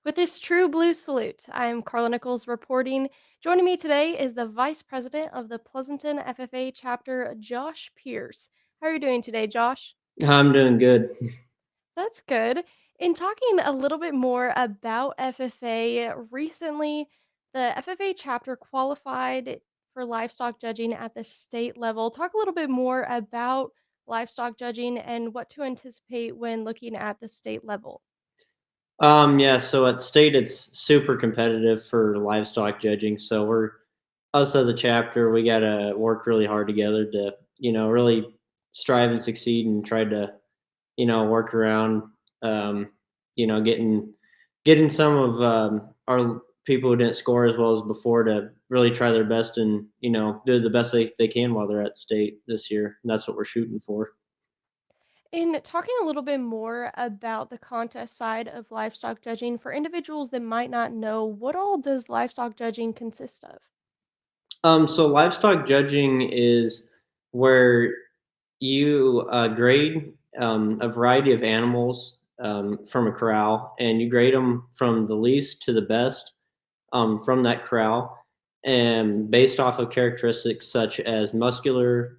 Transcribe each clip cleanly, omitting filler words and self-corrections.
With this true blue salute, I am Carla Nichols reporting. Joining me today is the Vice President of the Pleasanton FFA chapter, Josh Pierce. How are you doing today, Josh? I'm doing good. That's good. In talking a little bit more about FFA, recently the FFA chapter qualified for livestock judging at the state level. Talk a little bit more about livestock judging and what to anticipate when looking at the state level. Yeah, so at state it's super competitive for livestock judging. So we're us as a chapter, we gotta work really hard together to, really strive and succeed and try to, work around um, getting some of our people who didn't score as well as before to really try their best and, do the best they can while they're at state this year. That's what we're shooting for. In talking a little bit more about the contest side of livestock judging, for individuals that might not know, what all does livestock judging consist of? So livestock judging is where you grade a variety of animals from a corral, and you grade them from the least to the best from that corral, and based off of characteristics such as muscular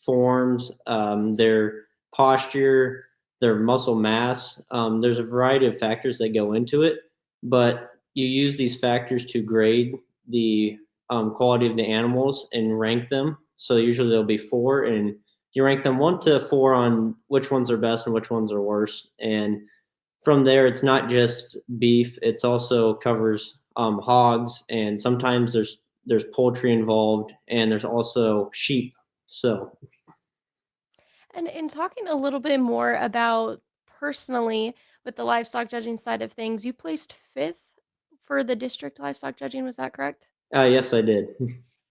forms, their posture, their muscle mass. There's a variety of factors that go into it, but you use these factors to grade the quality of the animals and rank them. So usually there'll be four, and you rank them one to four on which ones are best and which ones are worst. And from there, it's not just beef; it's also covers hogs, and sometimes there's poultry involved, and there's also sheep. So And in talking a little bit more about personally with the livestock judging side of things, you placed fifth for the district livestock judging, was that correct? yes, I did.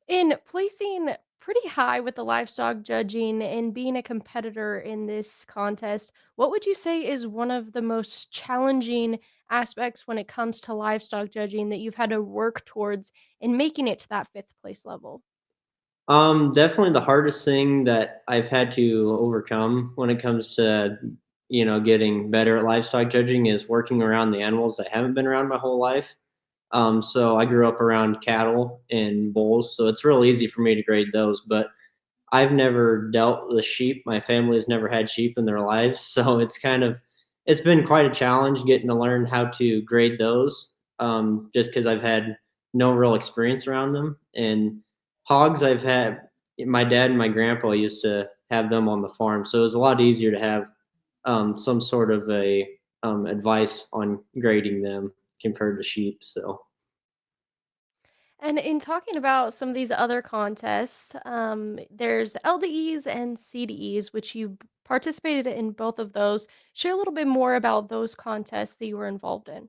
In placing pretty high with the livestock judging and being a competitor in this contest, what would you say is one of the most challenging aspects when it comes to livestock judging that you've had to work towards in making it to that fifth place level? Definitely the hardest thing that I've had to overcome when it comes to, getting better at livestock judging is working around the animals I haven't been around my whole life. So I grew up around cattle and bulls, so it's real easy for me to grade those. But I've never dealt with sheep. My family has never had sheep in their lives, so it's been quite a challenge getting to learn how to grade those. Just because I've had no real experience around them. And hogs, I've had my dad and my grandpa used to have them on the farm, so it was a lot easier to have some sort of a advice on grading them compared to sheep. So And in talking about some of these other contests, there's LDEs and CDEs, which participated in both of those. Share a little bit more about those contests that you were involved in.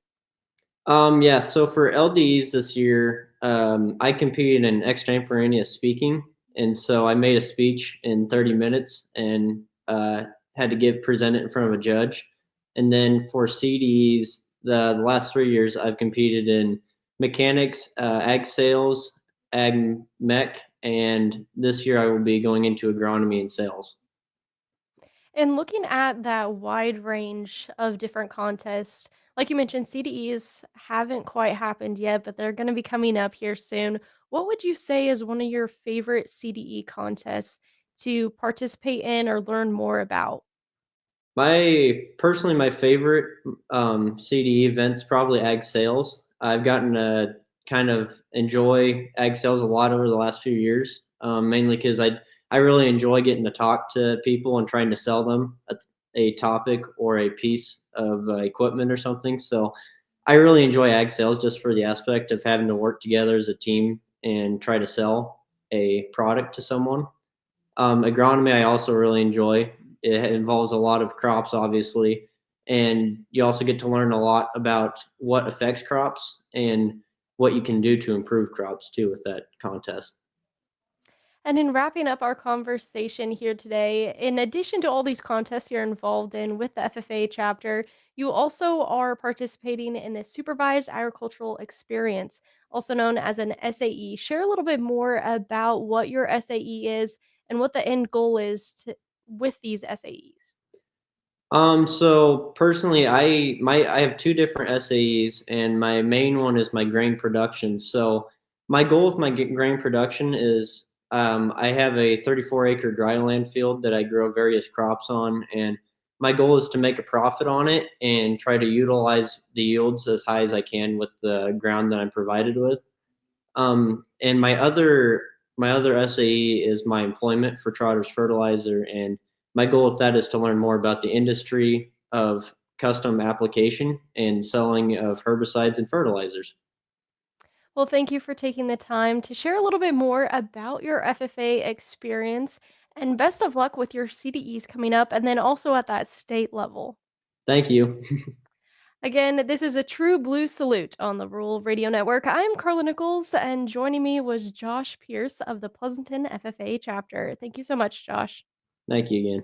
Yeah, so for LDs this year, I competed in extemporaneous speaking, and so I made a speech in 30 minutes and had to get presented in front of a judge. And then for CDs, the last 3 years, I've competed in mechanics, ag sales, ag mech, and this year I will be going into agronomy and sales. And looking at that wide range of different contests, like you mentioned, CDEs haven't quite happened yet, but they're going to be coming up here soon. What would you say is one of your favorite CDE contests to participate in or learn more about? My favorite CDE event's probably ag sales. I've gotten to kind of enjoy ag sales a lot over the last few years, mainly because I really enjoy getting to talk to people and trying to sell them a topic or a piece of equipment or something. So I really enjoy ag sales just for the aspect of having to work together as a team and try to sell a product to someone. Agronomy, I also really enjoy. It involves a lot of crops, obviously, and you also get to learn a lot about what affects crops and what you can do to improve crops too with that contest. And in wrapping up our conversation here today, in addition to all these contests you're involved in with the FFA chapter, you also are participating in the Supervised Agricultural Experience, also known as an SAE. Share a little bit more about what your SAE is and what the end goal is with these SAEs. So personally, I have two different SAEs, and my main one is my grain production. So my goal with my grain production is I have a 34-acre dryland field that I grow various crops on, and my goal is to make a profit on it and try to utilize the yields as high as I can with the ground that I'm provided with. And my other SAE is my employment for Trotter's Fertilizer, and my goal with that is to learn more about the industry of custom application and selling of herbicides and fertilizers. Well, thank you for taking the time to share a little bit more about your FFA experience, and best of luck with your CDEs coming up and then also at that state level. Thank you. Again, this is a true blue salute on the Rural Radio Network. I'm Carla Nichols, and joining me was Josh Pierce of the Pleasanton FFA chapter. Thank you so much, Josh. Thank you again.